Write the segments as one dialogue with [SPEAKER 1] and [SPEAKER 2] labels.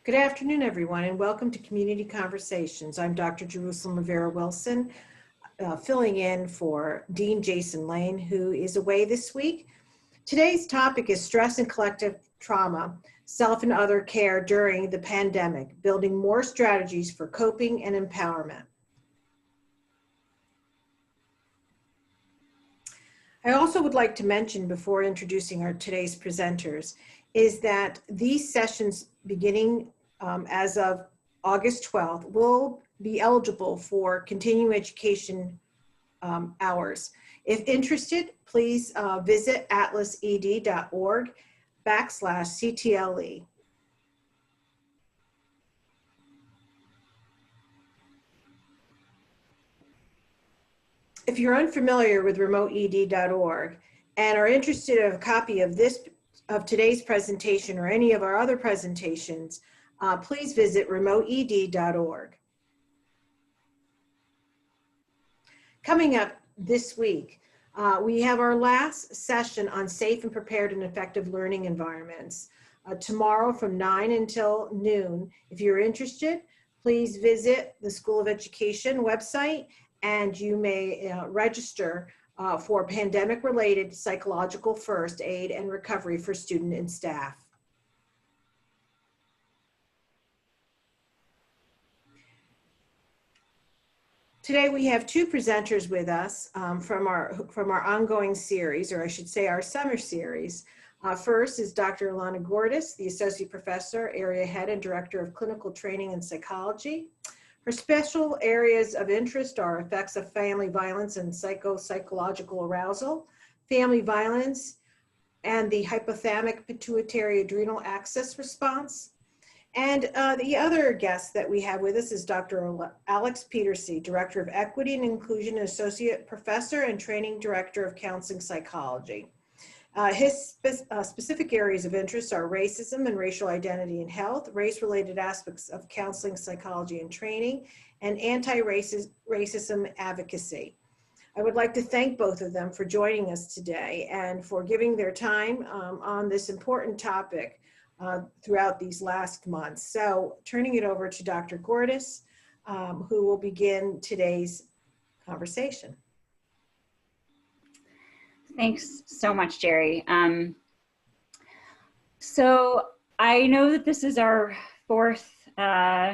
[SPEAKER 1] Good afternoon, everyone, and welcome to Community Conversations. I'm Dr. Jerusalem Rivera Wilson, filling in for Dean Jason Lane, who is away this week. Today's topic is stress and collective trauma, self and other care during the pandemic, building more strategies for coping and empowerment. I also would like to mention before introducing today's presenters is that these sessions beginning as of August 12th will be eligible for continuing education hours. If interested, please visit atlased.org/CTLE. If you're unfamiliar with remoteed.org and are interested in a copy of today's presentation or any of our other presentations, please visit remoteed.org. Coming up this week, we have our last session on safe and prepared and effective learning environments. Tomorrow from 9 until noon. If you're interested, please visit the School of Education website and you may register for pandemic-related psychological first aid and recovery for student and staff. Today we have two presenters with us from our ongoing series, or I should say our summer series. First is Dr. Elana Gordis, the Associate Professor, Area Head and Director of Clinical Training and Psychology. Her special areas of interest are effects of family violence and psychological arousal, family violence, and the hypothalamic pituitary adrenal axis response. And the other guest that we have with us is Dr. Alex Pieterse, Director of Equity and Inclusion, Associate Professor and Training Director of Counseling Psychology. His specific areas of interest are racism and racial identity in health, race-related aspects of counseling, psychology, and training, and anti-racism advocacy. I would like to thank both of them for joining us today and for giving their time on this important topic throughout these last months. So turning it over to Dr. Gordis, who will begin today's conversation.
[SPEAKER 2] Thanks so much, Jerry. So I know that this is our fourth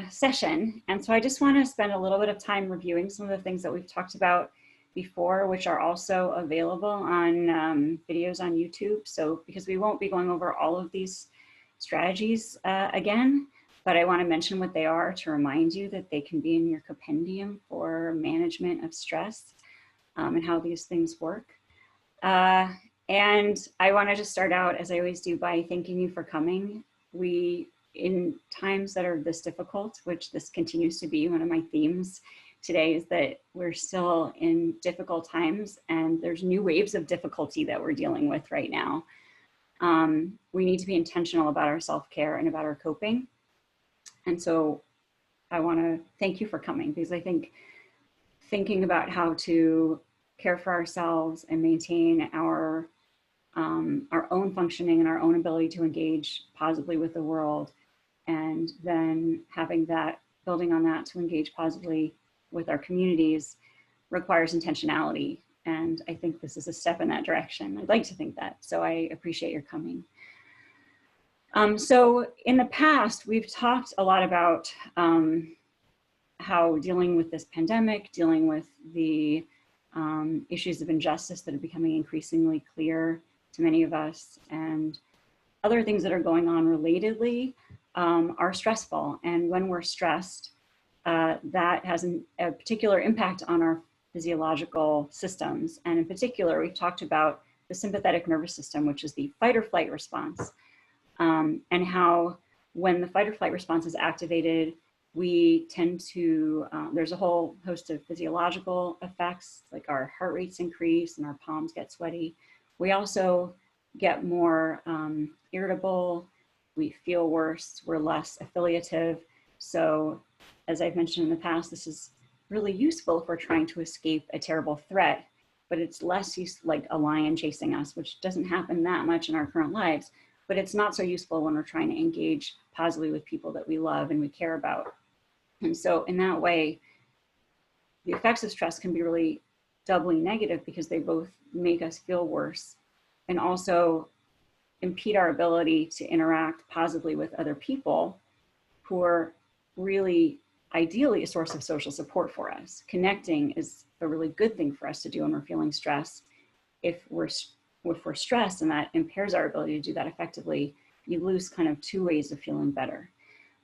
[SPEAKER 2] session, and so I just want to spend a little bit of time reviewing some of the things that we've talked about before, which are also available on videos on YouTube. So because we won't be going over all of these strategies again, but I want to mention what they are to remind you that they can be in your compendium for management of stress and how these things work. And I want to just start out, as I always do, by thanking you for coming. In times that are this difficult, which this continues to be one of my themes today, is that we're still in difficult times and there's new waves of difficulty that we're dealing with right now. We need to be intentional about our self-care and about our coping. And so I want to thank you for coming, because I think thinking about how to care for ourselves and maintain our own functioning and our own ability to engage positively with the world, and then having that, building on that to engage positively with our communities, requires intentionality. And I think this is a step in that direction. I'd like to think that. So I appreciate your coming. So in the past, we've talked a lot about how dealing with this pandemic, dealing with the issues of injustice that are becoming increasingly clear to many of us, and other things that are going on relatedly are stressful. And when we're stressed, that has a particular impact on our physiological systems. And in particular, we've talked about the sympathetic nervous system, which is the fight or flight response, and how when the fight or flight response is activated, we tend to, there's a whole host of physiological effects, like our heart rates increase and our palms get sweaty. We also get more irritable, we feel worse, we're less affiliative. So as I've mentioned in the past, this is really useful if we're trying to escape a terrible threat, but it's less use like a lion chasing us, which doesn't happen that much in our current lives. but it's not so useful when we're trying to engage positively with people that we love and we care about. And so in that way, the effects of stress can be really doubly negative because they both make us feel worse and also impede our ability to interact positively with other people who are really ideally a source of social support for us. Connecting is a really good thing for us to do when we're feeling stress. If we're stressed and that impairs our ability to do that effectively, you lose kind of two ways of feeling better.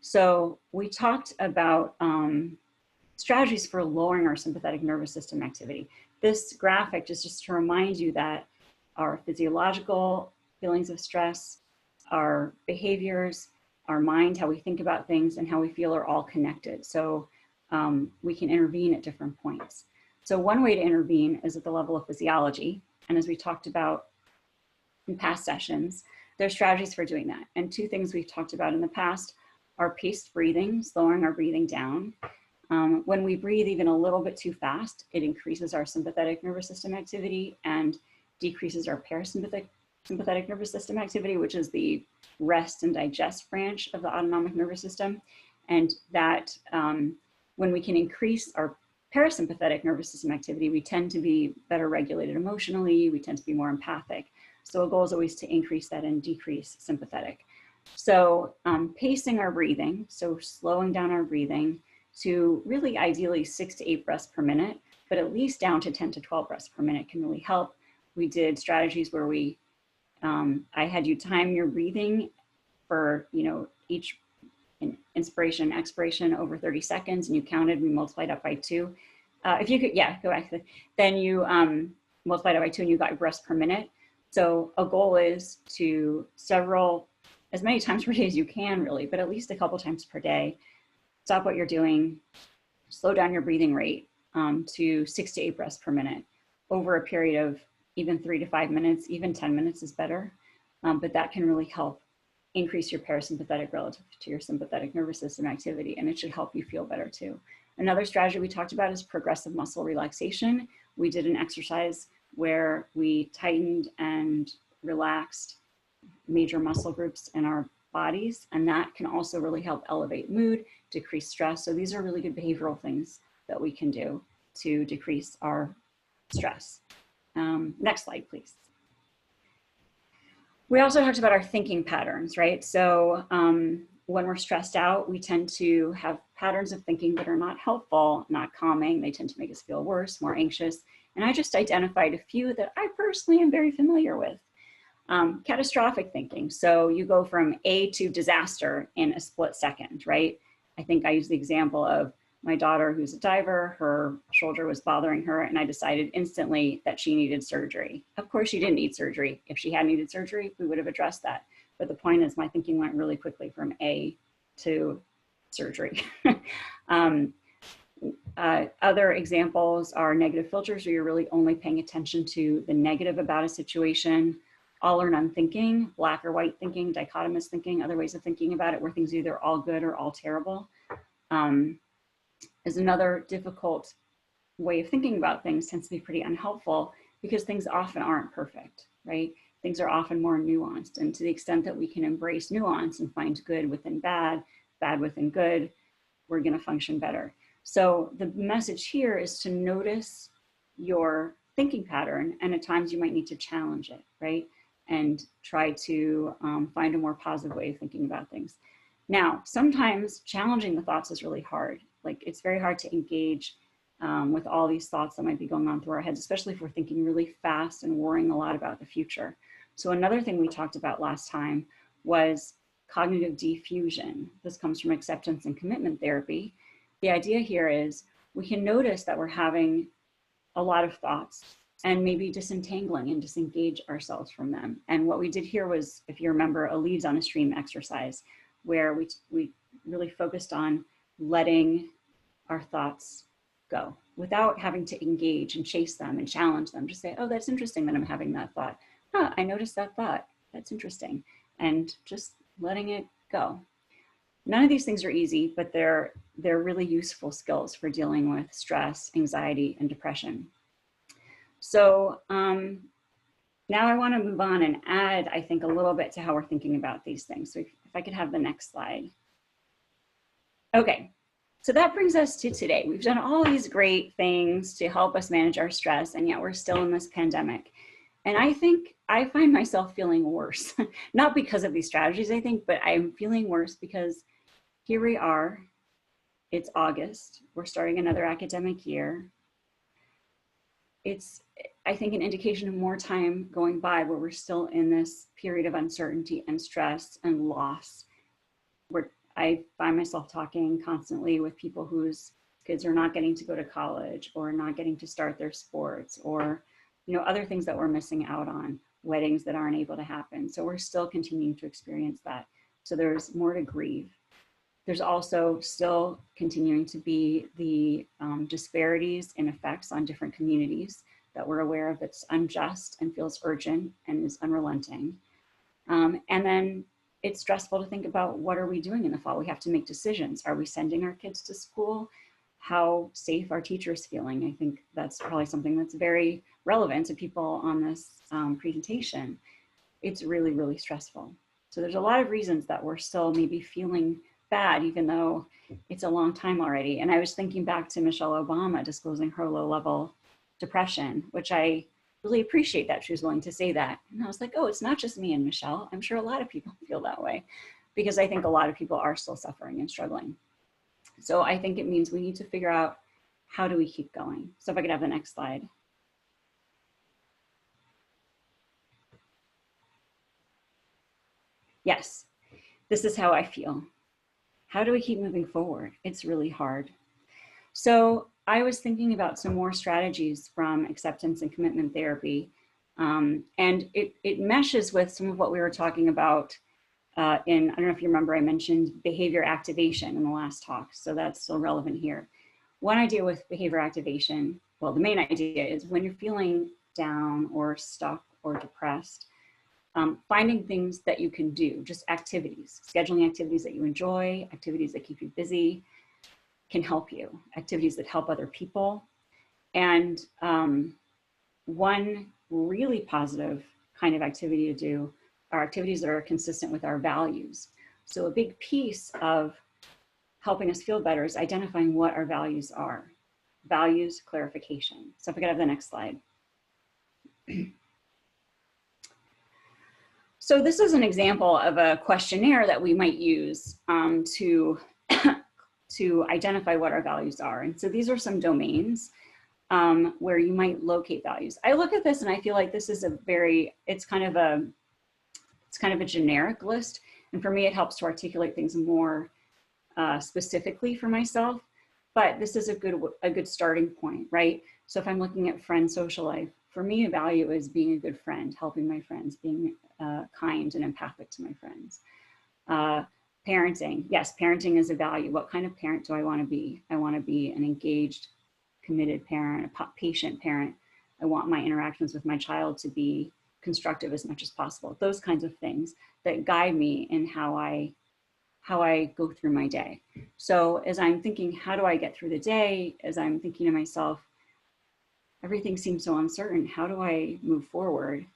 [SPEAKER 2] So we talked about strategies for lowering our sympathetic nervous system activity. This graphic is just to remind you that our physiological feelings of stress, our behaviors, our mind, how we think about things, and how we feel are all connected. So we can intervene at different points. So one way to intervene is at the level of physiology. And as we talked about in past sessions, there's strategies for doing that. And two things we've talked about in the past are paced breathing, slowing our breathing down. When we breathe even a little bit too fast, it increases our sympathetic nervous system activity and decreases our parasympathetic nervous system activity, which is the rest and digest branch of the autonomic nervous system. And that when we can increase our parasympathetic nervous system activity, we tend to be better regulated emotionally, we tend to be more empathic. So a goal is always to increase that and decrease sympathetic. So pacing our breathing, so slowing down our breathing to really ideally 6 to 8 breaths per minute, but at least down to 10 to 12 breaths per minute can really help. We did strategies where I had you time your breathing for, each inspiration and expiration over 30 seconds, and you counted, we multiplied up by 2. If you could, go back. Then you multiplied it by 2 and you got your breaths per minute. So a goal is to as many times per day as you can really, but at least a couple times per day, stop what you're doing, slow down your breathing rate to 6 to 8 breaths per minute over a period of even 3 to 5 minutes, even 10 minutes is better. But that can really help increase your parasympathetic relative to your sympathetic nervous system activity, and it should help you feel better too. Another strategy we talked about is progressive muscle relaxation. We did an exercise where we tightened and relaxed major muscle groups in our bodies, and that can also really help elevate mood, decrease stress. So these are really good behavioral things that we can do to decrease our stress. Next slide, please. We also talked about our thinking patterns, right? So when we're stressed out, we tend to have patterns of thinking that are not helpful, not calming. They tend to make us feel worse, more anxious. And I just identified a few that I personally am very familiar with. Catastrophic thinking. So you go from A to disaster in a split second, right? I think I used the example of my daughter who's a diver, her shoulder was bothering her, and I decided instantly that she needed surgery. Of course, she didn't need surgery. If she had needed surgery, we would have addressed that. But the point is my thinking went really quickly from A to surgery. Other examples are negative filters, where you're really only paying attention to the negative about a situation. All or none thinking, black or white thinking, dichotomous thinking, other ways of thinking about it, where things are either all good or all terrible. Is another difficult way of thinking about things, tends to be pretty unhelpful because things often aren't perfect, right? Things are often more nuanced, and to the extent that we can embrace nuance and find good within bad, bad within good, we're going to function better. So the message here is to notice your thinking pattern, and at times you might need to challenge it, right? And try to find a more positive way of thinking about things. Now, sometimes challenging the thoughts is really hard. Like, it's very hard to engage with all these thoughts that might be going on through our heads, especially if we're thinking really fast and worrying a lot about the future. So another thing we talked about last time was cognitive defusion. This comes from acceptance and commitment therapy. The idea here is we can notice that we're having a lot of thoughts and maybe disentangling and disengage ourselves from them. And what we did here was, if you remember, a leaves on a stream exercise, where we really focused on letting our thoughts go without having to engage and chase them and challenge them. Just say, oh, that's interesting that I'm having that thought. Oh, I noticed that thought. That's interesting. And just letting it go. None of these things are easy, but they're really useful skills for dealing with stress, anxiety, and depression. So Now I want to move on and add, I think, a little bit to how we're thinking about these things. So if I could have the next slide. Okay, so that brings us to today. We've done all these great things to help us manage our stress, and yet we're still in this pandemic. And I think I find myself feeling worse, not because of these strategies, I think, but I'm feeling worse because here we are, it's August, we're starting another academic year. It's, I think, an indication of more time going by where we're still in this period of uncertainty and stress and loss. Where I find myself talking constantly with people whose kids are not getting to go to college or not getting to start their sports, or other things that we're missing out on, weddings that aren't able to happen. So we're still continuing to experience that. So there's more to grieve. There's also still continuing to be the disparities in effects on different communities that we're aware of that's unjust and feels urgent and is unrelenting. And then it's stressful to think about, what are we doing in the fall? We have to make decisions. Are we sending our kids to school? How safe are teachers feeling? I think that's probably something that's very relevant to people on this presentation. It's really, really stressful. So there's a lot of reasons that we're still maybe feeling bad, even though it's a long time already. And I was thinking back to Michelle Obama disclosing her low-level depression, which I really appreciate that she was willing to say that. And I was like, oh, it's not just me and Michelle. I'm sure a lot of people feel that way, because I think a lot of people are still suffering and struggling. So I think it means we need to figure out, how do we keep going? So if I could have the next slide. Yes, this is how I feel. How do we keep moving forward? It's really hard. So I was thinking about some more strategies from acceptance and commitment therapy. And it meshes with some of what we were talking about I don't know if you remember, I mentioned behavior activation in the last talk. So that's still relevant here. One idea with behavior activation, well, the main idea is when you're feeling down or stuck or depressed, finding things that you can do, just activities, scheduling activities that you enjoy, activities that keep you busy, can help you, activities that help other people. And one really positive kind of activity to do are activities that are consistent with our values. So a big piece of helping us feel better is identifying what our values are. Values clarification. So if I could have the next slide. So this is an example of a questionnaire that we might use to identify what our values are. And so these are some domains where you might locate values. I look at this and I feel like this is it's kind of a generic list. And for me, it helps to articulate things more specifically for myself. But this is a good starting point, right? So if I'm looking at friend social life, for me, a value is being a good friend, helping my friends, being kind and empathic to my friends. Parenting, yes, parenting is a value. What kind of parent do I want to be? I want to be an engaged, committed parent, a patient parent. I want my interactions with my child to be constructive as much as possible. Those kinds of things that guide me in how I go through my day. So as I'm thinking, how do I get through the day? As I'm thinking to myself, everything seems so uncertain. How do I move forward?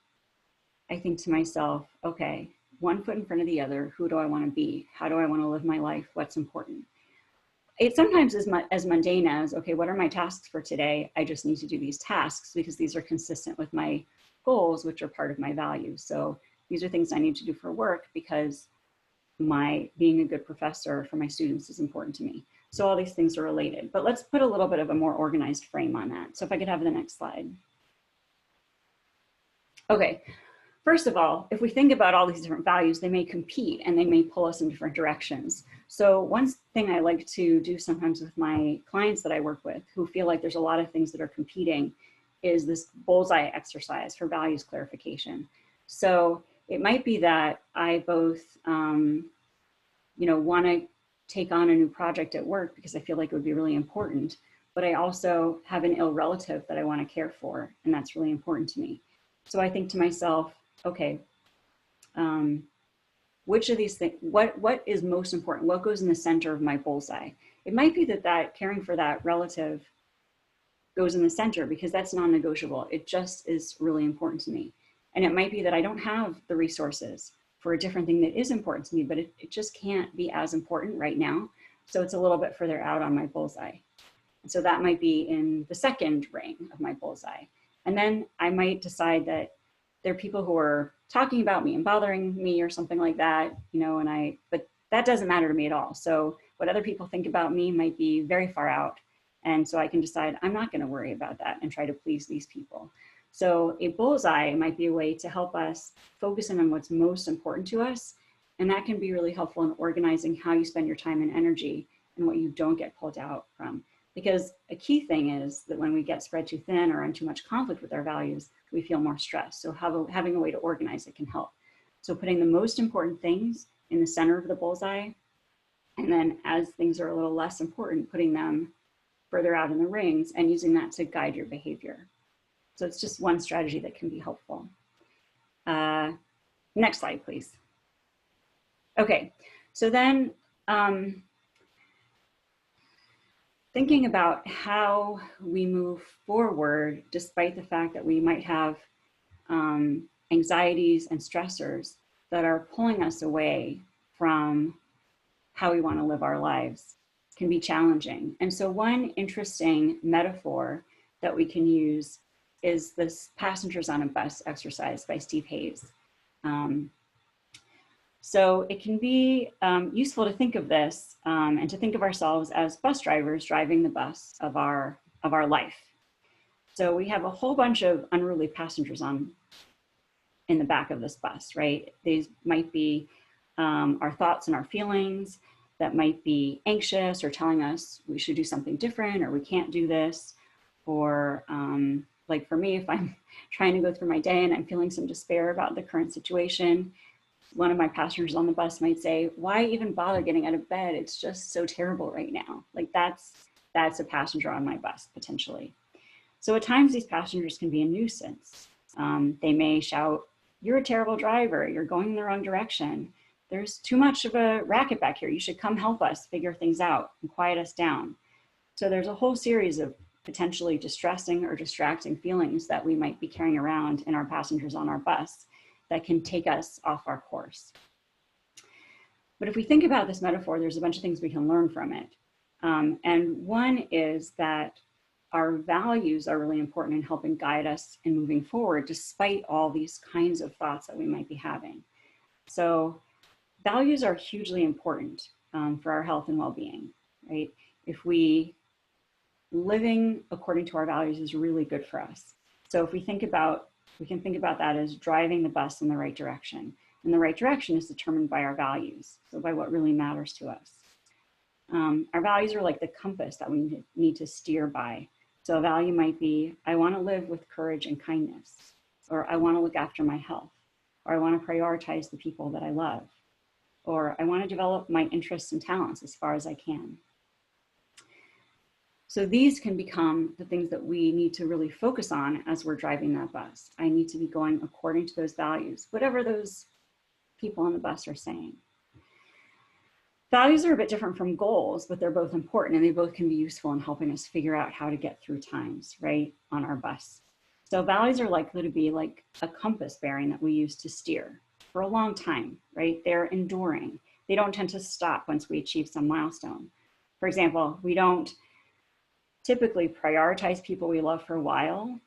[SPEAKER 2] I think to myself, okay, one foot in front of the other. Who do I want to be? How do I want to live my life? What's important? It sometimes is as mundane as, okay, what are my tasks for today? I just need to do these tasks because these are consistent with my goals, which are part of my values. So these are things I need to do for work because being a good professor for my students is important to me. So all these things are related, but let's put a little bit of a more organized frame on that. So if I could have the next slide. Okay, first of all, if we think about all these different values, they may compete and they may pull us in different directions. So one thing I like to do sometimes with my clients that I work with who feel like there's a lot of things that are competing is this bullseye exercise for values clarification. So it might be that I both, want to take on a new project at work because I feel like it would be really important, but I also have an ill relative that I want to care for, and that's really important to me. So I think to myself, okay, which of these things, what is most important? What goes in the center of my bullseye? It might be that caring for that relative goes in the center because that's non-negotiable. It just is really important to me. And it might be that I don't have the resources for a different thing that is important to me, but it just can't be as important right now. So it's a little bit further out on my bullseye. And so that might be in the second ring of my bullseye. And then I might decide that there are people who are talking about me and bothering me or something like that, you know, but that doesn't matter to me at all. So what other people think about me might be very far out. And so I can decide I'm not going to worry about that and try to please these people. So a bullseye might be a way to help us focus in on what's most important to us. And that can be really helpful in organizing how you spend your time and energy and what you don't get pulled out from. Because a key thing is that when we get spread too thin or in too much conflict with our values, we feel more stressed. So having a way to organize it can help. So putting the most important things in the center of the bullseye, and then as things are a little less important, putting them further out in the rings and using that to guide your behavior. So it's just one strategy that can be helpful. Next slide, please. Okay, so then thinking about how we move forward, despite the fact that we might have anxieties and stressors that are pulling us away from how we want to live our lives, can be challenging. And so one interesting metaphor that we can use is this Passengers on a Bus exercise by Steve Hayes. So it can be useful to think of this and to think of ourselves as bus drivers driving the bus of our life. So we have a whole bunch of unruly passengers in the back of this bus, right? These might be our thoughts and our feelings that might be anxious or telling us we should do something different or we can't do this. Or like for me, if I'm trying to go through my day and I'm feeling some despair about the current situation, one of my passengers on the bus might say, why even bother getting out of bed? It's just so terrible right now. Like that's a passenger on my bus potentially. So at times these passengers can be a nuisance. They may shout, you're a terrible driver. You're going in the wrong direction. There's too much of a racket back here. You should come help us figure things out and quiet us down. So there's a whole series of potentially distressing or distracting feelings that we might be carrying around in our passengers on our bus that can take us off our course. But if we think about this metaphor, there's a bunch of things we can learn from it. And one is that our values are really important in helping guide us in moving forward, despite all these kinds of thoughts that we might be having. So values are hugely important for our health and well-being, right? If living according to our values is really good for us. So if we can think about that as driving the bus in the right direction. And the right direction is determined by our values, so by what really matters to us. Our values are like the compass that we need to steer by. So a value might be, I want to live with courage and kindness, or I want to look after my health, or I want to prioritize the people that I love, or I want to develop my interests and talents as far as I can. So these can become the things that we need to really focus on as we're driving that bus. I need to be going according to those values, whatever those people on the bus are saying. Values are a bit different from goals, but they're both important and they both can be useful in helping us figure out how to get through times, right, on our bus. So values are likely to be like a compass bearing that we use to steer for a long time, right? They're enduring. They don't tend to stop once we achieve some milestone. For example, we don't typically prioritize people we love for a while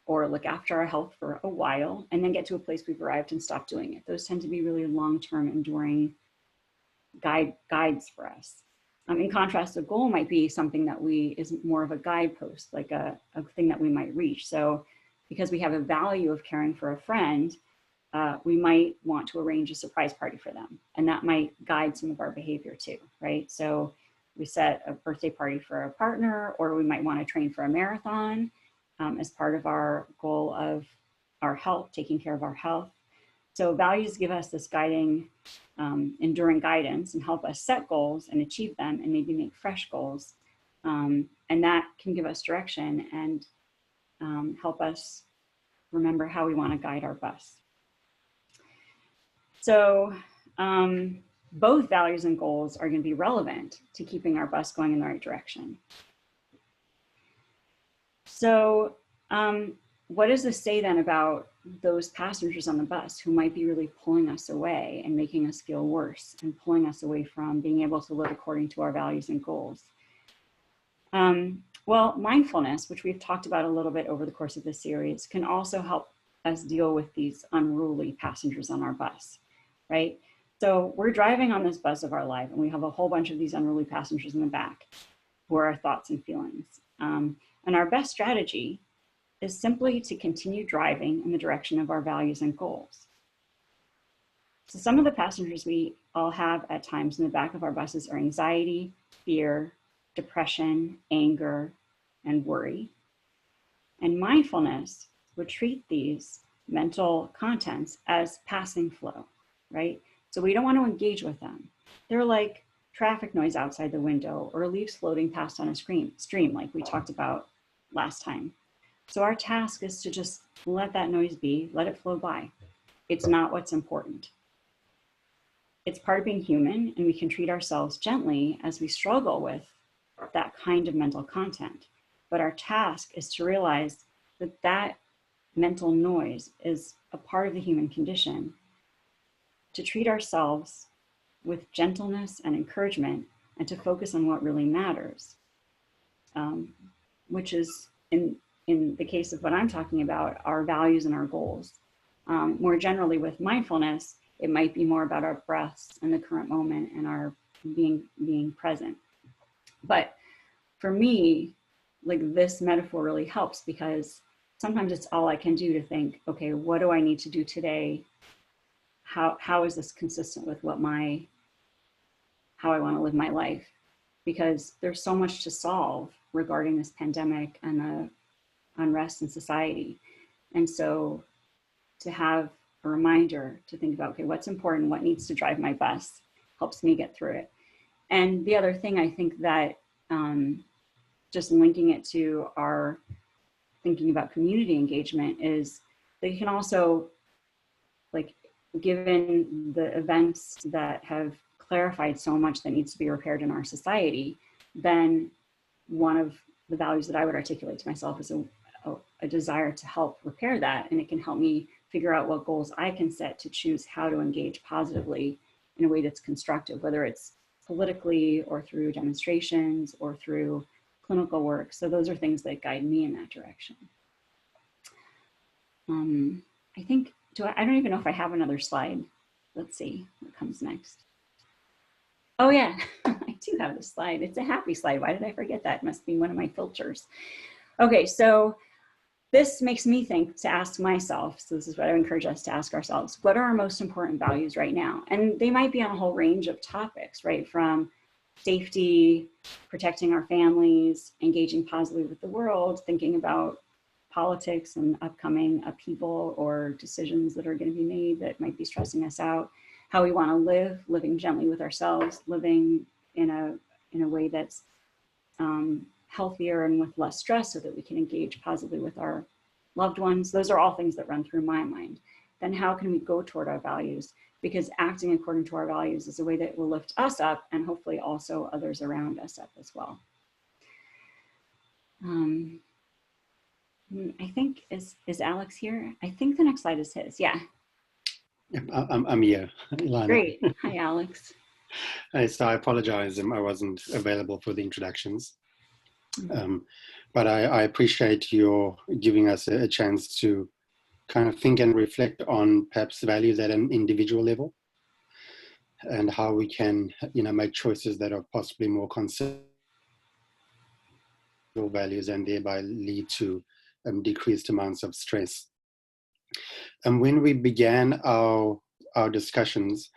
[SPEAKER 2] or look after our health for a while and then get to a place we've arrived and stop doing it. Those tend to be really long-term enduring guides for us. In contrast, a goal might be something that is more of a guidepost, like a thing that we might reach. So because we have a value of caring for a friend, we might want to arrange a surprise party for them. And that might guide some of our behavior too, right? So we set a birthday party for a partner, or we might want to train for a marathon as part of our goal of our health, taking care of our health. So values give us this guiding, enduring guidance and help us set goals and achieve them and maybe make fresh goals. And that can give us direction and help us remember how we want to guide our bus. So both values and goals are going to be relevant to keeping our bus going in the right direction. So what does this say then about those passengers on the bus who might be really pulling us away and making us feel worse and pulling us away from being able to live according to our values and goals. Well, mindfulness, which we've talked about a little bit over the course of this series, can also help us deal with these unruly passengers on our bus, right? So we're driving on this bus of our life, and we have a whole bunch of these unruly passengers in the back who are our thoughts and feelings. And our best strategy is simply to continue driving in the direction of our values and goals. So some of the passengers we all have at times in the back of our buses are anxiety, fear, depression, anger, and worry. And mindfulness would treat these mental contents as passing flow, right? So we don't want to engage with them. They're like traffic noise outside the window or leaves floating past on a stream like we talked about last time. So our task is to just let that noise be, let it flow by. It's not what's important. It's part of being human, and we can treat ourselves gently as we struggle with that kind of mental content. But our task is to realize that that mental noise is a part of the human condition, to treat ourselves with gentleness and encouragement, and to focus on what really matters, which is, in the case of what I'm talking about, our values and our goals. More generally with mindfulness, it might be more about our breaths and the current moment and our being present. But for me, like, this metaphor really helps, because sometimes it's all I can do to think, okay, what do I need to do today? How is this consistent with how I want to live my life? Because there's so much to solve regarding this pandemic and the unrest in society. And so to have a reminder to think about, okay, what's important, what needs to drive my bus, helps me get through it. And the other thing I think that just linking it to our thinking about community engagement is that you can also, like, given the events that have clarified so much that needs to be repaired in our society, then one of the values that I would articulate to myself is a desire to help repair that. And it can help me figure out what goals I can set to choose how to engage positively in a way that's constructive, whether it's politically or through demonstrations or through clinical work. So those are things that guide me in that direction. I think, I don't even know if I have another slide. Let's see what comes next. Oh yeah, I do have this slide. It's a happy slide. Why did I forget that? It must be one of my filters. Okay, so this makes me think to ask myself, so this is what I encourage us to ask ourselves, what are our most important values right now? And they might be on a whole range of topics, right? From safety, protecting our families, engaging positively with the world, thinking about politics and upcoming upheaval or decisions that are going to be made that might be stressing us out, how we want to live, living gently with ourselves, living in a way that's healthier and with less stress so that we can engage positively with our loved ones. Those are all things that run through my mind. Then how can we go toward our values? Because acting according to our values is a way that will lift us up and hopefully also others around us up as well. I think, is Alex here? I think the next slide is his, yeah.
[SPEAKER 3] I'm here, Elana.
[SPEAKER 2] Great, hi Alex.
[SPEAKER 3] So I apologize, I wasn't available for the introductions. But I appreciate your giving us a chance to kind of think and reflect on perhaps values at an individual level and how we can, make choices that are possibly more consistent with values and thereby lead to decreased amounts of stress. And when we began our discussions,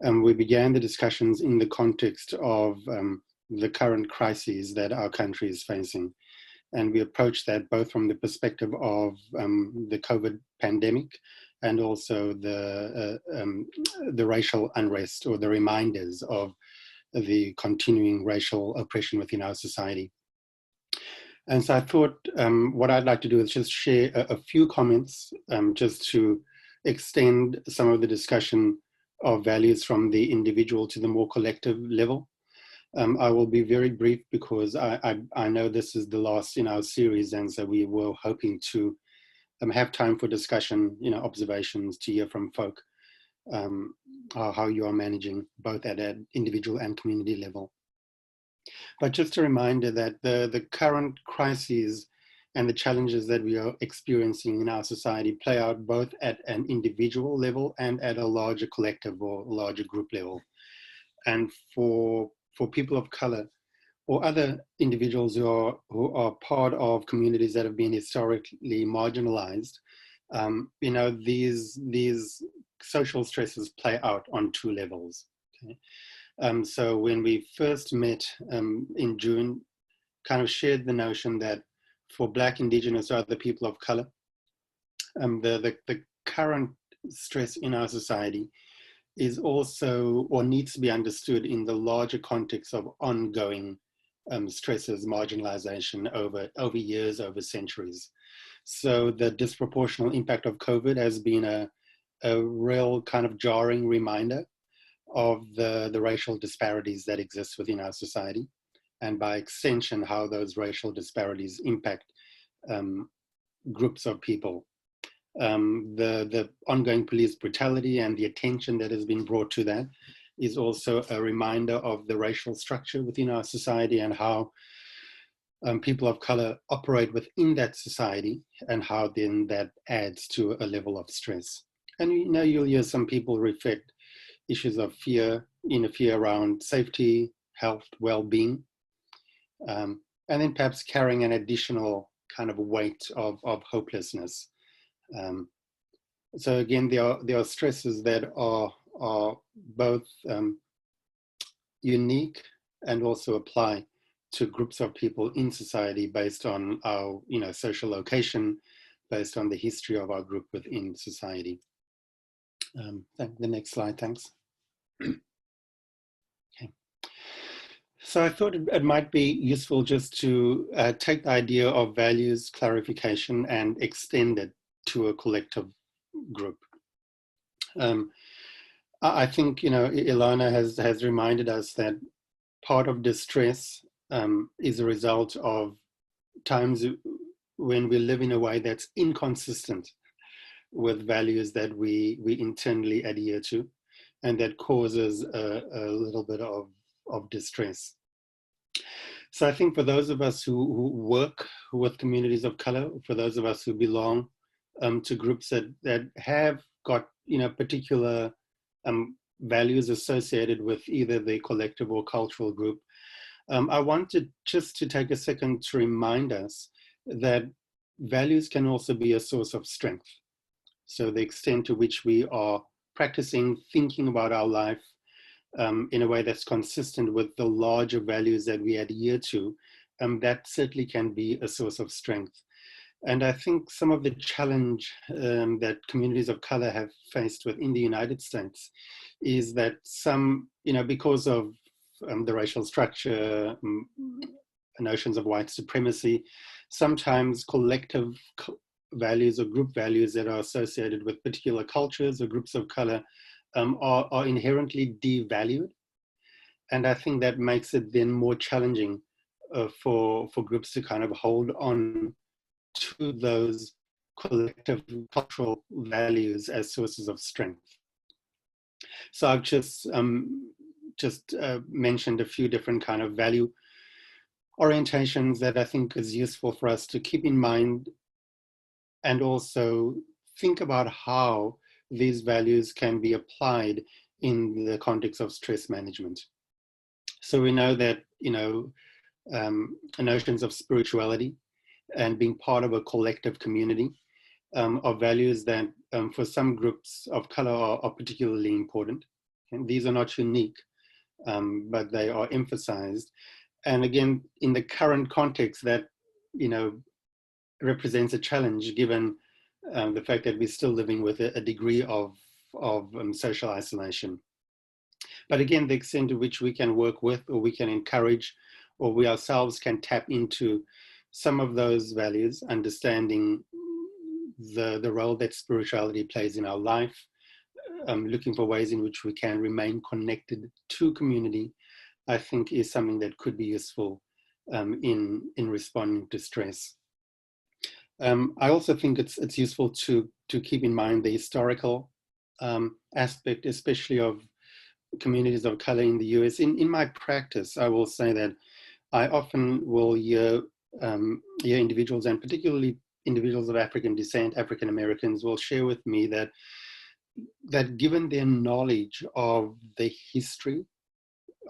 [SPEAKER 3] we began the discussions in the context of the current crises that our country is facing. And we approached that both from the perspective of the COVID pandemic and also the racial unrest, or the reminders of the continuing racial oppression within our society. And so I thought what I'd like to do is just share a few comments just to extend some of the discussion of values from the individual to the more collective level. I will be very brief because I know this is the last in our series, and so we were hoping to have time for discussion, observations, to hear from folk, how you are managing both at an individual and community level. But just a reminder that the current crises and the challenges that we are experiencing in our society play out both at an individual level and at a larger collective or larger group level. And for people of color or other individuals who are part of communities that have been historically marginalized, these social stresses play out on two levels. Okay? So when we first met in June, kind of shared the notion that for Black, Indigenous, or other people of color, the current stress in our society is also, or needs to be understood in the larger context of ongoing stresses, marginalization over years, over centuries. So the disproportionate impact of COVID has been a real kind of jarring reminder of the racial disparities that exist within our society, and by extension, how those racial disparities impact groups of people. The ongoing police brutality and the attention that has been brought to that is also a reminder of the racial structure within our society and how people of color operate within that society, and how then that adds to a level of stress. And you'll hear some people reflect issues of fear, fear around safety, health, well-being, and then perhaps carrying an additional kind of weight of hopelessness. So again, there are stresses that are both unique and also apply to groups of people in society based on our social location, based on the history of our group within society. The next slide, thanks. Okay. So I thought it might be useful just to take the idea of values clarification and extend it to a collective group. I think, Elana has reminded us that part of distress is a result of times when we live in a way that's inconsistent with values that we internally adhere to, and that causes a little bit of distress. So I think for those of us who work with communities of color, for those of us who belong to groups that have got particular values associated with either the collective or cultural group, I wanted just to take a second to remind us that values can also be a source of strength. So the extent to which we are practicing thinking about our life in a way that's consistent with the larger values that we adhere to, that certainly can be a source of strength. And I think some of the challenge that communities of color have faced within the United States is that some, because of the racial structure, notions of white supremacy, sometimes collective values or group values that are associated with particular cultures or groups of color are inherently devalued. And I think that makes it then more challenging for groups to kind of hold on to those collective cultural values as sources of strength. So I've just mentioned a few different kind of value orientations that I think is useful for us to keep in mind, and also think about how these values can be applied in the context of stress management. So we know that, notions of spirituality and being part of a collective community are values that for some groups of color are particularly important. And these are not unique, but they are emphasized. And again, in the current context, that, represents a challenge given the fact that we're still living with a degree of social isolation. But again, the extent to which we can work with, or we can encourage, or we ourselves can tap into some of those values, understanding the role that spirituality plays in our life, looking for ways in which we can remain connected to community, I think is something that could be useful in responding to stress. I also think it's useful to keep in mind the historical aspect, especially of communities of color in the US. In my practice, I will say that I often will hear individuals, and particularly individuals of African descent, African Americans, will share with me that given their knowledge of the history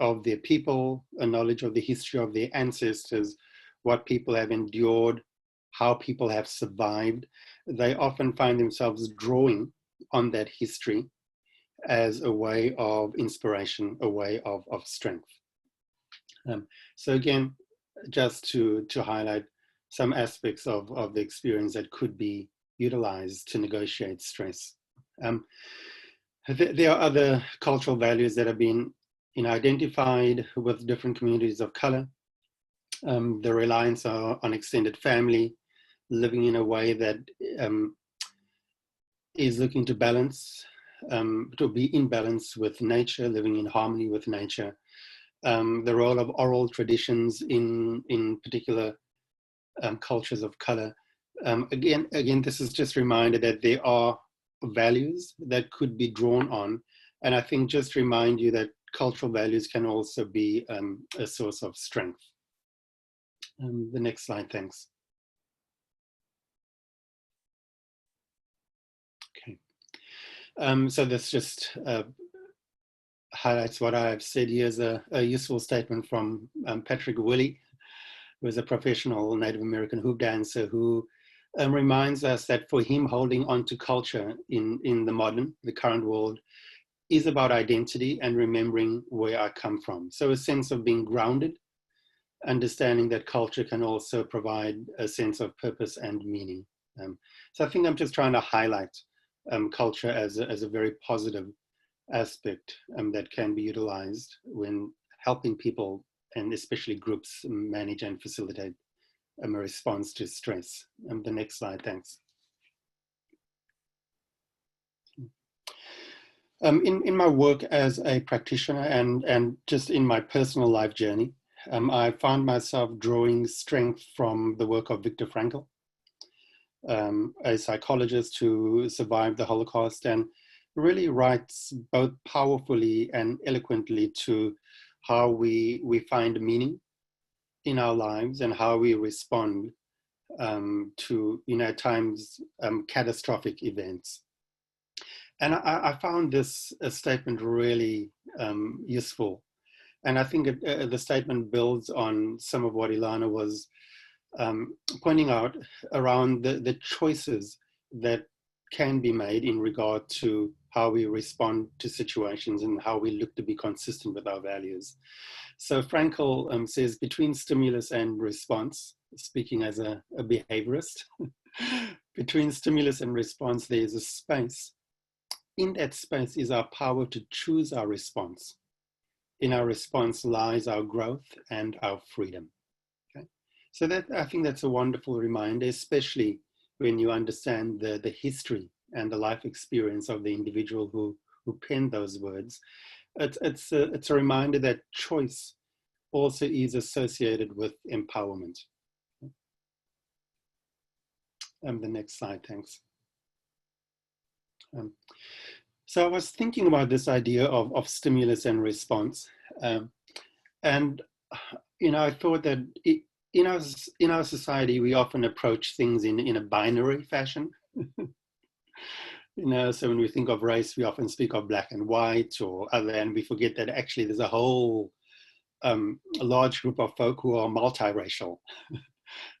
[SPEAKER 3] of their people, a knowledge of the history of their ancestors, what people have endured, how people have survived, they often find themselves drawing on that history as a way of inspiration, a way of strength. So again, just to highlight some aspects of the experience that could be utilized to negotiate stress. There are other cultural values that have been identified with different communities of color. The reliance on extended family, living in a way that is looking to balance, to be in balance with nature, living in harmony with nature. The role of oral traditions in particular cultures of color. Again, this is just a reminder that there are values that could be drawn on. And I think just remind you that cultural values can also be a source of strength. The next slide, thanks. Okay. So this just highlights what I've said here as a useful statement from Patrick Willey, who is a professional Native American hoop dancer, who reminds us that for him, holding on to culture in the current world, is about identity and remembering where I come from. So a sense of being grounded, understanding that culture can also provide a sense of purpose and meaning. So I think I'm just trying to highlight culture as a very positive aspect that can be utilized when helping people, and especially groups, manage and facilitate a response to stress. The next slide, thanks. In my work as a practitioner and just in my personal life journey, I found myself drawing strength from the work of Viktor Frankl, a psychologist who survived the Holocaust and really writes both powerfully and eloquently to how we find meaning in our lives and how we respond to, at times, catastrophic events. And I found this statement really useful. And I think the statement builds on some of what Elana was pointing out around the choices that can be made in regard to how we respond to situations and how we look to be consistent with our values. So Frankl says, between stimulus and response, speaking as a behaviorist, between stimulus and response, there is a space. In that space is our power to choose our response. In our response lies our growth and our freedom. Okay? So that, I think that's a wonderful reminder, especially when you understand the history and the life experience of the individual who penned those words. It's a reminder that choice also is associated with empowerment. The next slide, thanks. So I was thinking about this idea of stimulus and response, and I thought that in our society we often approach things in a binary fashion. So when we think of race, we often speak of black and white or other, and we forget that actually there's a whole a large group of folk who are multiracial,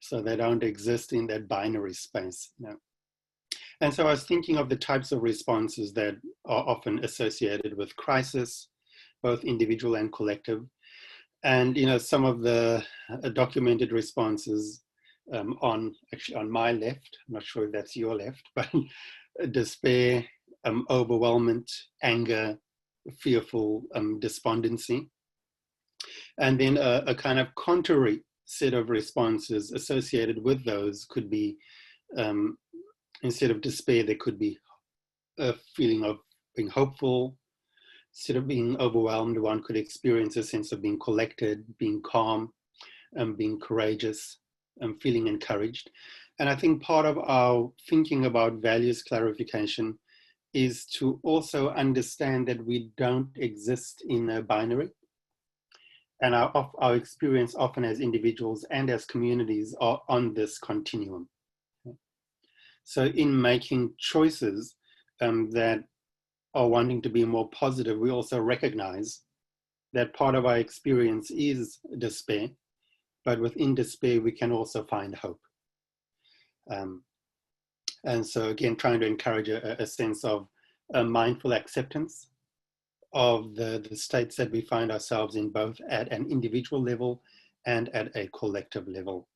[SPEAKER 3] so they don't exist in that binary space. And so I was thinking of the types of responses that are often associated with crisis, both individual and collective. And some of the documented responses on my left, I'm not sure if that's your left, but despair, overwhelmment, anger, fearful, despondency. And then a kind of contrary set of responses associated with those could be, instead of despair, there could be a feeling of being hopeful. Instead of being overwhelmed, one could experience a sense of being collected, being calm, being courageous, feeling encouraged. And I think part of our thinking about values clarification is to also understand that we don't exist in a binary. And our experience often as individuals and as communities are on this continuum. So in making choices that are wanting to be more positive, we also recognize that part of our experience is despair, but within despair, we can also find hope. And so again, trying to encourage a sense of mindful acceptance of the states that we find ourselves in, both at an individual level and at a collective level.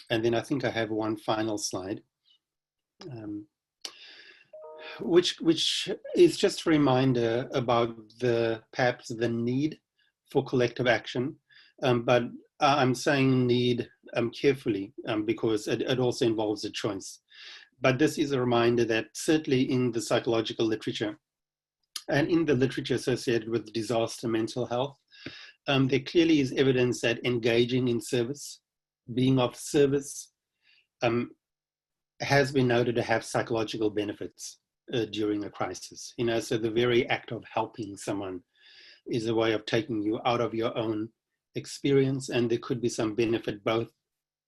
[SPEAKER 3] And then I think I have one final slide, which is just a reminder about perhaps the need for collective action, but I'm saying need carefully because it also involves a choice. But this is a reminder that certainly in the psychological literature and in the literature associated with disaster mental health, there clearly is evidence that engaging in service, being of service, has been noted to have psychological benefits during a crisis. You know, so the very act of helping someone is a way of taking you out of your own experience, and there could be some benefit both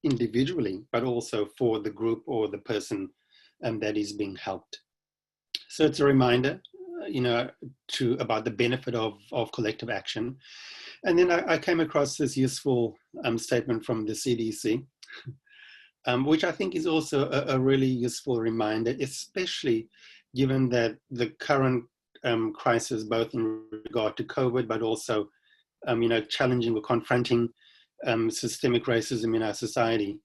[SPEAKER 3] individually, but also for the group or the person that is being helped. So it's a reminder, you know, about the benefit of collective action. And then I came across this useful statement from the CDC, which I think is also a really useful reminder, especially given that the current crisis, both in regard to COVID, but also, you know, challenging or confronting systemic racism in our society,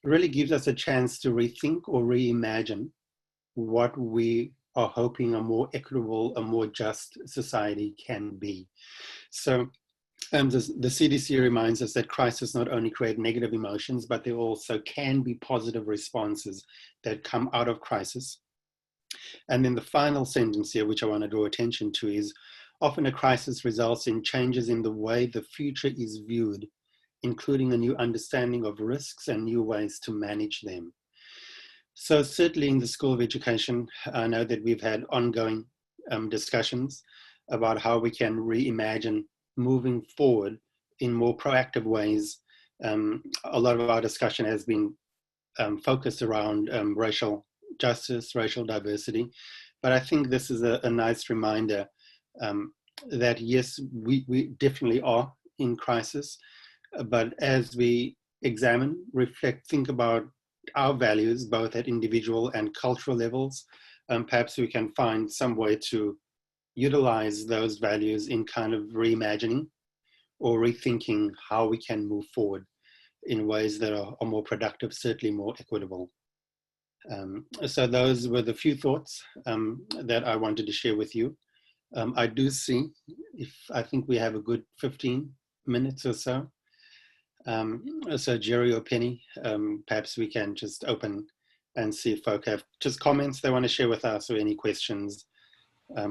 [SPEAKER 3] really gives us a chance to rethink or reimagine what we are hoping a more equitable, a more just society can be. So the CDC reminds us that crises not only create negative emotions, but there also can be positive responses that come out of crisis. And then the final sentence here, which I want to draw attention to, is often a crisis results in changes in the way the future is viewed, including a new understanding of risks and new ways to manage them. So certainly in the School of Education, I know that we've had ongoing discussions about how we can reimagine moving forward in more proactive ways. A lot of our discussion has been focused around racial justice, racial diversity. But I think this is a nice reminder that yes, we definitely are in crisis, but as we examine, reflect, think about our values, both at individual and cultural levels, perhaps we can find some way to utilize those values in kind of reimagining or rethinking how we can move forward in ways that are more productive, certainly more equitable. So those were the few thoughts that I wanted to share with you. I do see, I think we have a good 15 minutes or so. So Jerry or Penny, perhaps we can just open and see if folk have just comments they want to share with us or any questions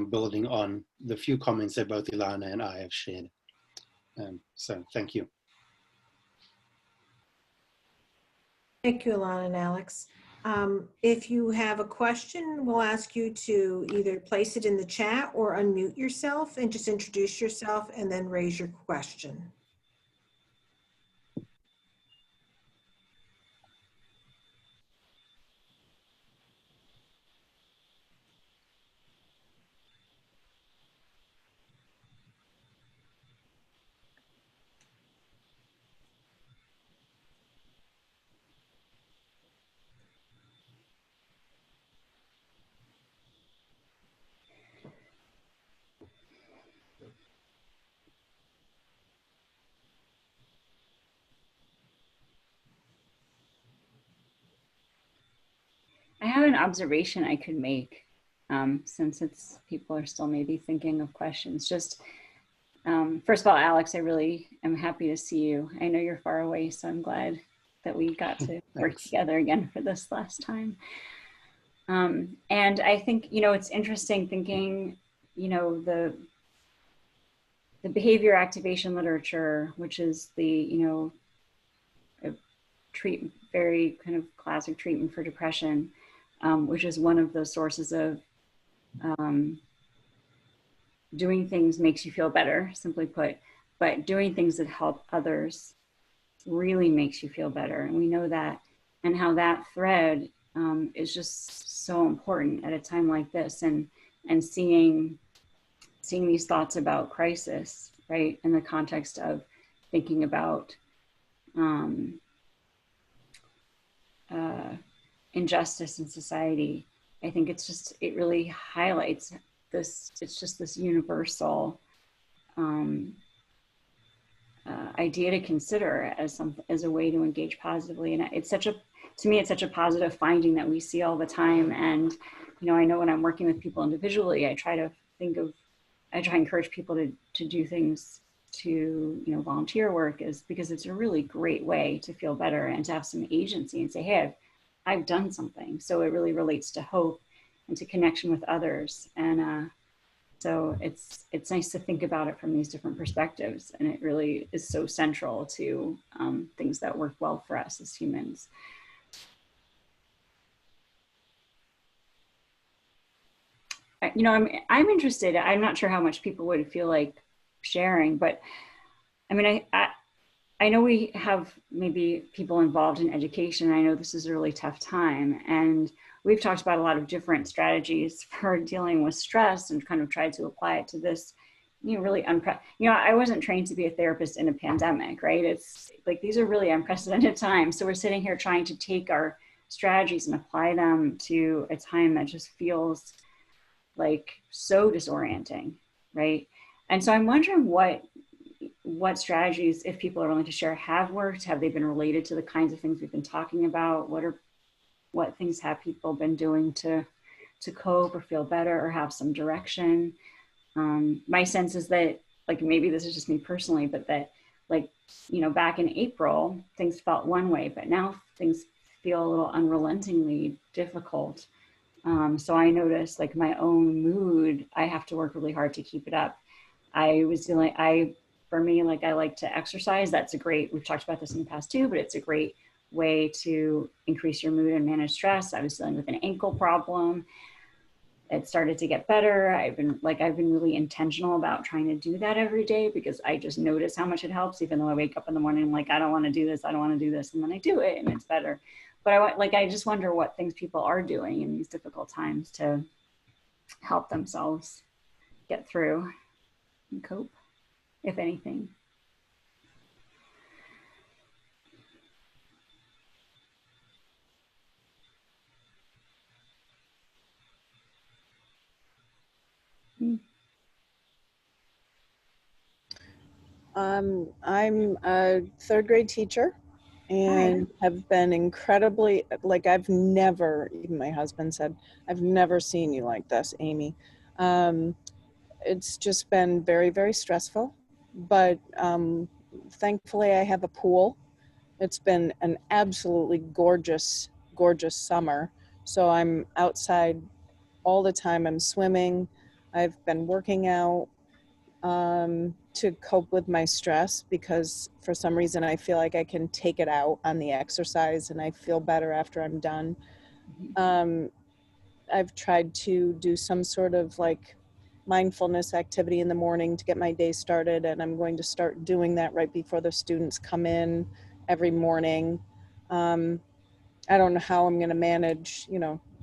[SPEAKER 3] building on the few comments that both Elana and I have shared. So thank you.
[SPEAKER 1] Thank you, Elana and Alex. If you have a question, we'll ask you to either place it in the chat or unmute yourself and just introduce yourself and then raise your question.
[SPEAKER 2] I have an observation I could make since people are still maybe thinking of questions. Just first of all, Alex, I really am happy to see you. I know you're far away, so I'm glad that we got to work together again for this last time. And I think, you know, it's interesting thinking, you know, the behavior activation literature, which is the, you know, very kind of classic treatment for depression, which is one of the sources of doing things makes you feel better, simply put, but doing things that help others really makes you feel better. And we know that, and how that thread is just so important at a time like this, and seeing these thoughts about crisis, right, in the context of thinking about injustice in society. I think it really highlights this, it's just this universal idea to consider as a way to engage positively. And to me, it's such a positive finding that we see all the time. And, I know when I'm working with people individually, I try to encourage people to do things, to, volunteer work, is because it's a really great way to feel better and to have some agency and say, hey, I've done something. So it really relates to hope and to connection with others. And so it's nice to think about it from these different perspectives. And it really is so central to things that work well for us as humans. I'm interested. I'm not sure how much people would feel like sharing, but I mean, I know we have maybe people involved in education. I know this is a really tough time, and we've talked about a lot of different strategies for dealing with stress and kind of tried to apply it to this, really I wasn't trained to be a therapist in a pandemic, right? It's like, these are really unprecedented times. So we're sitting here trying to take our strategies and apply them to a time that just feels like so disorienting, right? And so I'm wondering what strategies, if people are willing to share, have worked. Have they been related to the kinds of things we've been talking about? What things have people been doing to cope or feel better or have some direction? My sense is that, like, maybe this is just me personally, but that, like, back in April, things felt one way, but now things feel a little unrelentingly difficult. So I noticed, like, my own mood, I have to work really hard to keep it up. For me, like, I like to exercise. We've talked about this in the past too, but it's a great way to increase your mood and manage stress. I was dealing with an ankle problem. It started to get better. I've been really intentional about trying to do that every day, because I just notice how much it helps. Even though I wake up in the morning, I'm like, I don't want to do this. I don't want to do this. And then I do it and it's better. But I just wonder what things people are doing in these difficult times to help themselves get through and cope, if anything.
[SPEAKER 4] I'm a third grade teacher and have been incredibly, like, even my husband said, I've never seen you like this, Amy. It's just been very, very stressful, but thankfully I have a pool. It's been an absolutely gorgeous, gorgeous summer. So I'm outside all the time. I'm swimming. I've been working out to cope with my stress, because for some reason I feel like I can take it out on the exercise and I feel better after I'm done. I've tried to do some sort of like mindfulness activity in the morning to get my day started, and I'm going to start doing that right before the students come in every morning. I don't know how I'm going to manage,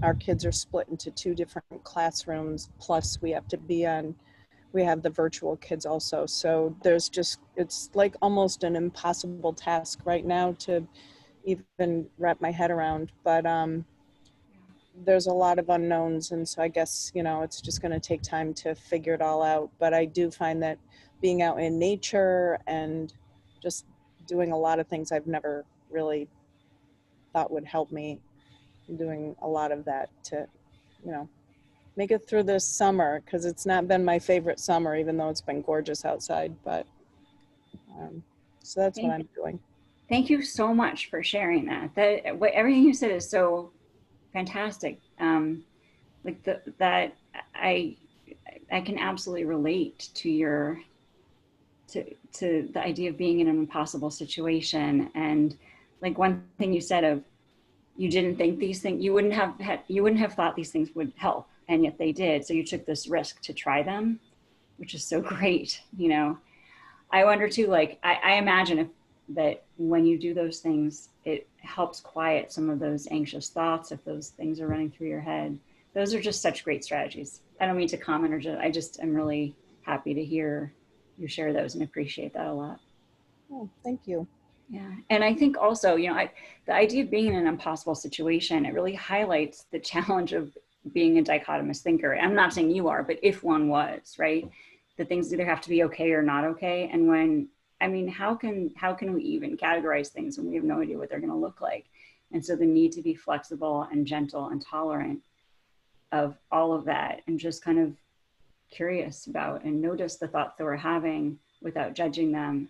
[SPEAKER 4] our kids are split into 2 different classrooms, plus we have the virtual kids also. So it's like almost an impossible task right now to even wrap my head around, but there's a lot of unknowns. And so I guess, it's just going to take time to figure it all out. But I do find that being out in nature and just doing a lot of things I've never really thought would help me, I'm doing a lot of that to, make it through this summer, because it's not been my favorite summer, even though it's been gorgeous outside. But so that's what I'm doing.
[SPEAKER 2] Thank you so much for sharing that. Everything you said is so fantastic. That I can absolutely relate to the idea of being in an impossible situation, and like one thing you said of, you didn't think these things, you wouldn't have thought these things would help, and yet they did. So you took this risk to try them, which is so great. You know, I wonder too, like, I imagine that when you do those things, it helps quiet some of those anxious thoughts if those things are running through your head. Those are just such great strategies. I don't mean to comment, or I just am really happy to hear you share those and appreciate that a lot.
[SPEAKER 4] Oh, thank you.
[SPEAKER 2] Yeah. And I think also, you know, the idea of being in an impossible situation, it really highlights the challenge of being a dichotomous thinker. I'm not saying you are, but if one was, right, the things either have to be okay or not okay. And when, I mean, how can we even categorize things when we have no idea what they're going to look like? And so the need to be flexible and gentle and tolerant of all of that, and just kind of curious about and notice the thoughts that we're having without judging them,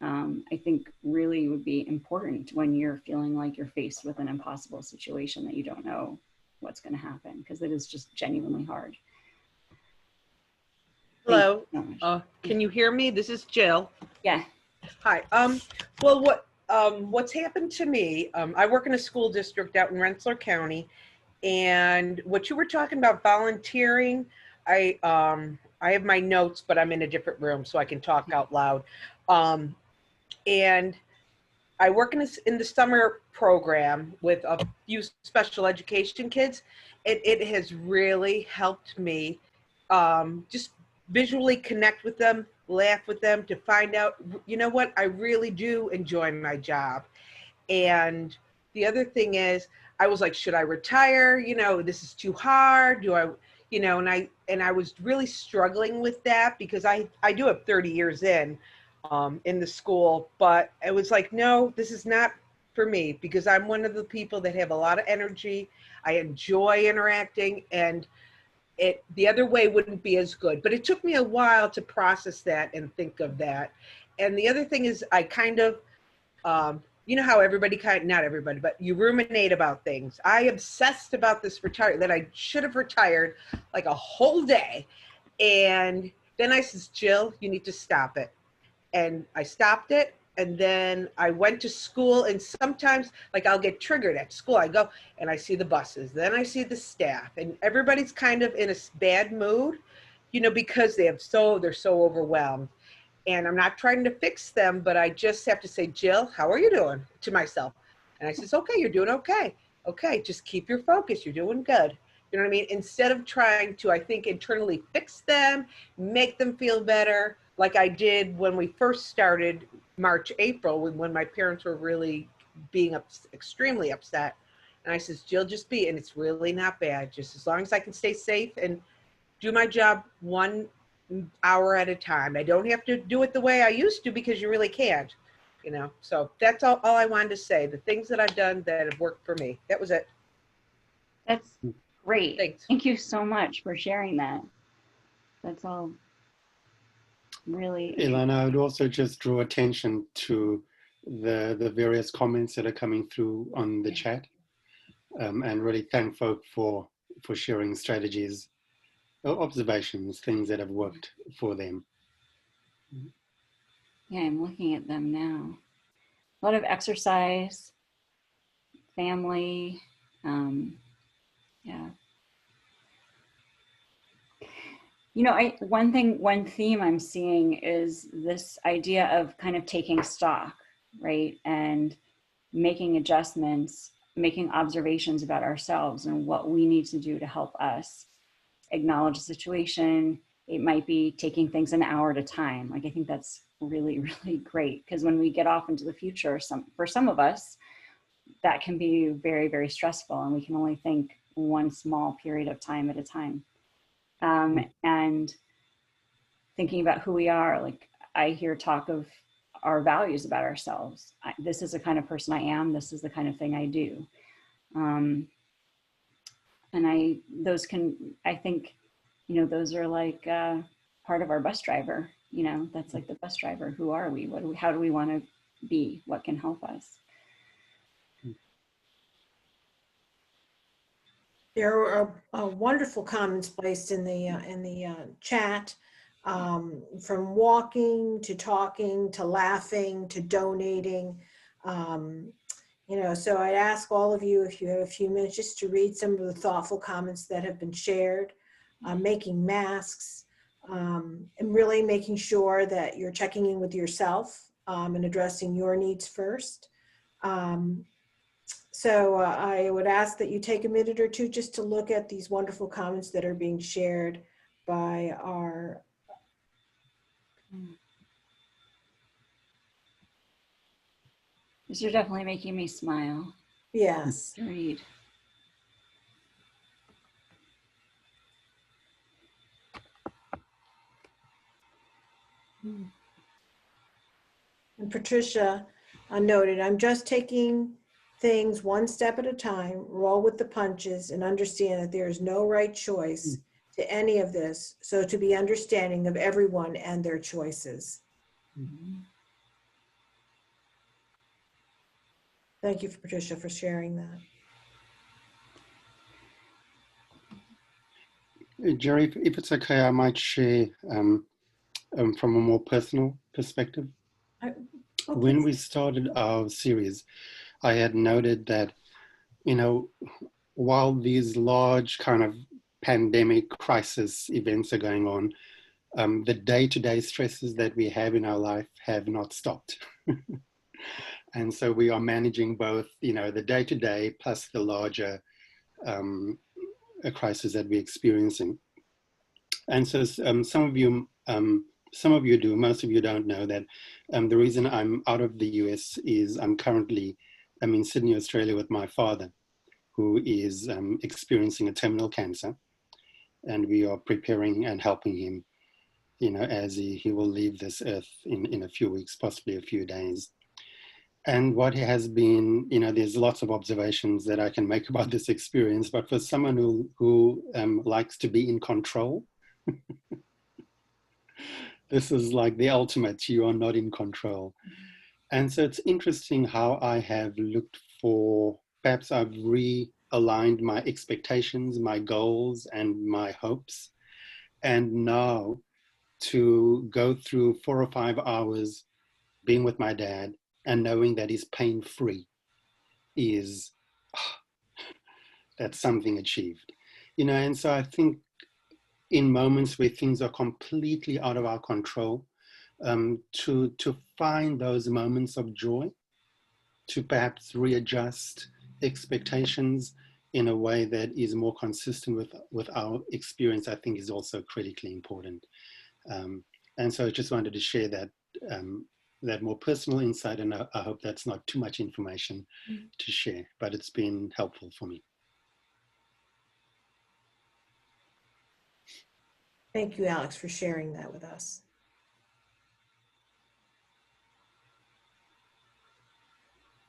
[SPEAKER 2] I think really would be important when you're feeling like you're faced with an impossible situation that you don't know what's going to happen, because it is just genuinely hard.
[SPEAKER 5] Hello.
[SPEAKER 2] So
[SPEAKER 5] Can you hear me? This is Jill.
[SPEAKER 2] yeah.
[SPEAKER 5] Hi. Well, what's happened to me? I work in a school district out in Rensselaer County, and what you were talking about volunteering, I have my notes, but I'm in a different room, so I can talk out loud. And I work in the summer program with a few special education kids. It has really helped me just visually connect with them, laugh with them, to find out, you know what, I really do enjoy my job. And the other thing is, I was like, should I retire? You know, this is too hard. Do I, you know, and I was really struggling with that, because I do have 30 years in the school, but it was like, no, this is not for me, because I'm one of the people that have a lot of energy. I enjoy interacting, and the other way wouldn't be as good. But it took me a while to process that and think of that. And the other thing is, I kind of, you know how everybody not everybody, but you ruminate about things. I obsessed about this that I should have retired like a whole day. And then I says, Jill, you need to stop it. And I stopped it. And then I went to school, and sometimes, like, I'll get triggered at school. I go and I see the buses, then I see the staff, and everybody's kind of in a bad mood, you know, because they're so overwhelmed. And I'm not trying to fix them, but I just have to say, Jill, how are you doing, to myself? And I says, okay, you're doing okay. Okay, just keep your focus. You're doing good. You know what I mean? Instead of trying to, I think, internally fix them, make them feel better, like I did when we first started March, April, when my parents were really being extremely upset. And I says, Jill, just be, and it's really not bad. Just as long as I can stay safe and do my job 1 hour at a time. I don't have to do it the way I used to, because you really can't, you know. So that's all I wanted to say. The things that I've done that have worked for me. That was it.
[SPEAKER 2] That's great.
[SPEAKER 5] Thanks.
[SPEAKER 2] Thank you so much for sharing that. That's all really.
[SPEAKER 3] Elana, I would also just draw attention to the various comments that are coming through on the chat, and really thank folk for sharing strategies, observations, things that have worked for them.
[SPEAKER 2] Yeah, I'm looking at them now. A lot of exercise, family, yeah. You know, one theme I'm seeing is this idea of kind of taking stock, right? And making adjustments, making observations about ourselves and what we need to do to help us acknowledge the situation. It might be taking things an hour at a time. Like, I think that's really, really great, because when we get off into the future, for some of us, that can be very, very stressful, and we can only think one small period of time at a time. And thinking about who we are, like, I hear talk of our values about ourselves. This is the kind of person I am. This is the kind of thing I do. And I think, you know, those are like part of our bus driver, you know, that's like the bus driver. Who are we? How do we want to be? What can help us?
[SPEAKER 1] There are wonderful comments placed in the chat, from walking to talking to laughing to donating. So I'd ask all of you, if you have a few minutes, just to read some of the thoughtful comments that have been shared, making masks, and really making sure that you're checking in with yourself and addressing your needs first. So I would ask that you take a minute or two just to look at these wonderful comments that are being shared by our
[SPEAKER 2] These are definitely making me smile
[SPEAKER 1] yes.
[SPEAKER 2] to read.
[SPEAKER 1] And Patricia noted, I'm just taking things one step at a time, roll with the punches, and understand that there is no right choice to any of this. So to be understanding of everyone and their choices. Thank you, Patricia, for sharing that.
[SPEAKER 3] Jerry, if it's okay, I might share from a more personal perspective. When we started our series, I had noted that, while these large kind of pandemic crisis events are going on, the day-to-day stresses that we have in our life have not stopped. And so we are managing both, the day-to-day plus the larger crisis that we're experiencing. And so some of you do, most of you don't know that the reason I'm out of the US is I'm in Sydney, Australia with my father, who is experiencing a terminal cancer. And we are preparing and helping him, as he will leave this earth in a few weeks, possibly a few days. And what has been, there's lots of observations that I can make about this experience, but for someone who likes to be in control, this is like the ultimate, you are not in control. And so it's interesting how I have looked for, perhaps I've realigned my expectations, my goals, and my hopes. And now to go through 4 or 5 hours being with my dad and knowing that he's pain-free is, that's something achieved. And so I think in moments where things are completely out of our control, to find those moments of joy, to perhaps readjust expectations in a way that is more consistent with our experience, I think is also critically important. And so I just wanted to share that that more personal insight, and I hope that's not too much information to share, but it's been helpful for me.
[SPEAKER 1] Thank you, Alex, for sharing that with us.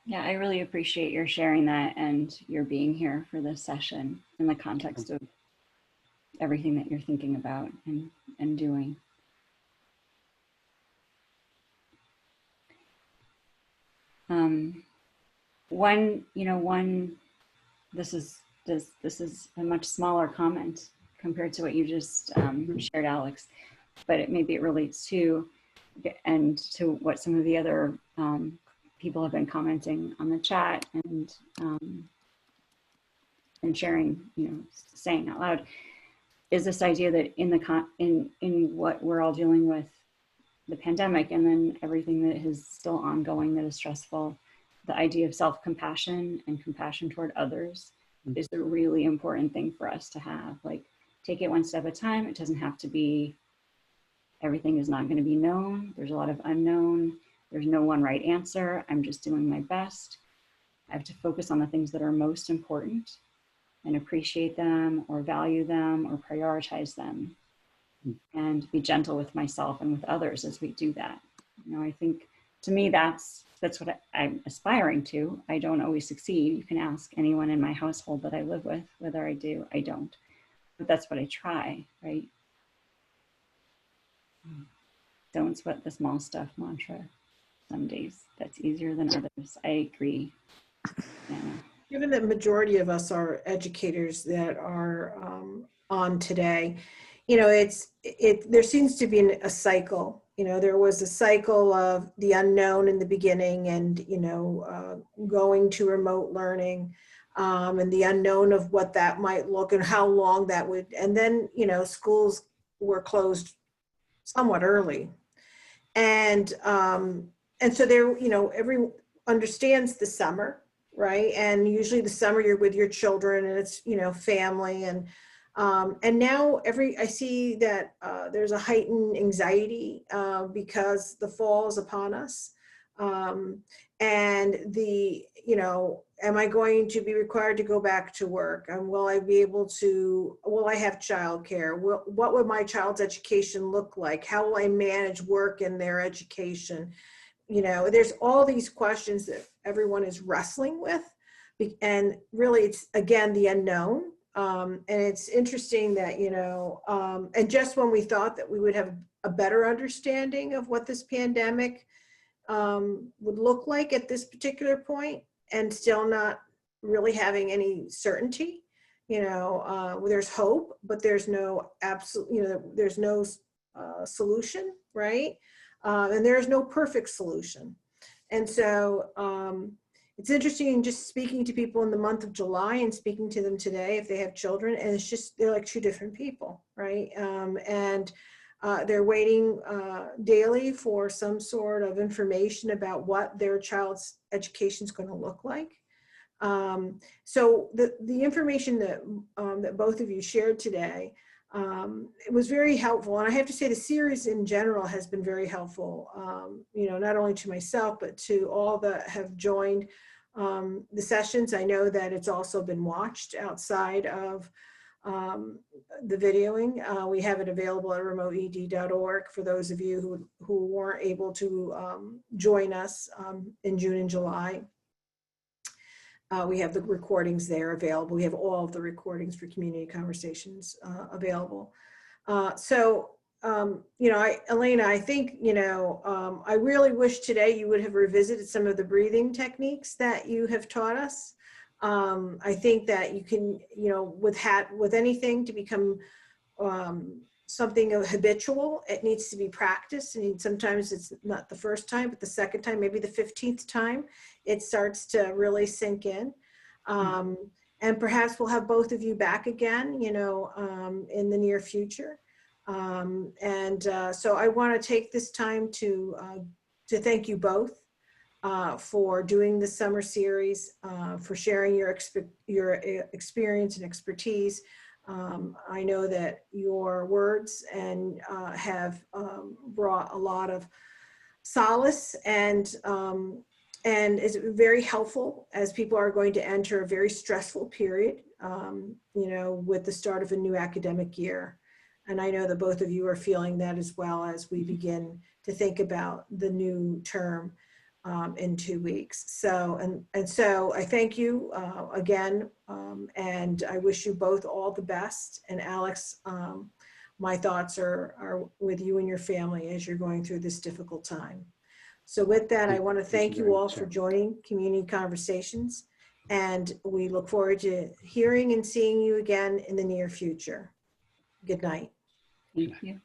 [SPEAKER 2] Yeah, I really appreciate your sharing that and your being here for this session in the context of everything that you're thinking about and doing. This is a much smaller comment compared to what you just shared, Alex, but maybe it relates to, and to what some of the other people have been commenting on the chat and sharing, saying out loud, is this idea that in what we're all dealing with, the pandemic and then everything that is still ongoing that is stressful, the idea of self-compassion and compassion toward others is a really important thing for us to have. Like, take it one step at a time. It doesn't have to be, everything is not going to be known. There's a lot of unknown. There's no one right answer. I'm just doing my best. I have to focus on the things that are most important and appreciate them or value them or prioritize them, and be gentle with myself and with others as we do that. I think, to me, that's what I'm aspiring to. I don't always succeed. You can ask anyone in my household that I live with whether I do. I don't, but that's what I try, right? Don't sweat the small stuff mantra. Some days that's easier than others. I agree. Yeah.
[SPEAKER 1] Given that majority of us are educators that are on today, you know, there seems to be a cycle. You know, there was a cycle of the unknown in the beginning and, you know, going to remote learning, and the unknown of what that might look and how long that would, and then, you know, schools were closed somewhat early. And so there, you know, everyone understands the summer, right? And usually the summer you're with your children and it's, you know, family and now I see that there's a heightened anxiety because the fall is upon us. And you know, am I going to be required to go back to work? Will I have childcare? What would my child's education look like? How will I manage work and their education? You know, there's all these questions that everyone is wrestling with. And really, it's, again, the unknown. And it's interesting that, you know, and just when we thought that we would have a better understanding of what this pandemic would look like at this particular point, and still not really having any certainty, you know, there's hope, but there's no absolute, you know, there's no solution, right? And there's no perfect solution. And so it's interesting just speaking to people in the month of July and speaking to them today, if they have children, and it's just, they're like two different people, right? And they're waiting daily for some sort of information about what their child's education is going to look like. So the information that that both of you shared today, it was very helpful. And I have to say the series in general has been very helpful, you know, not only to myself, but to all that have joined the sessions. I know that it's also been watched outside of the videoing. We have it available at remoteed.org for those of you who weren't able to join us in June and July. We have the recordings there available. We have all of the recordings for community conversations available. You know, Elana, I think, you know, I really wish today you would have revisited some of the breathing techniques that you have taught us. I think that you can, you know, with anything to become something habitual, it needs to be practiced. And sometimes it's not the first time, but the second time, maybe the 15th time, it starts to really sink in. And perhaps we'll have both of you back again, you know, in the near future. So I want to take this time to thank you both for doing the summer series, for sharing your experience and expertise. I know that your words and have brought a lot of solace and is very helpful as people are going to enter a very stressful period, you know, with the start of a new academic year. And I know that both of you are feeling that as well as we begin to think about the new term in 2 weeks. So, and so I thank you again, and I wish you both all the best. And Alex, my thoughts are with you and your family as you're going through this difficult time. So with that, I want to thank you all for joining Community Conversations, and we look forward to hearing and seeing you again in the near future. Good night.
[SPEAKER 2] Thank you.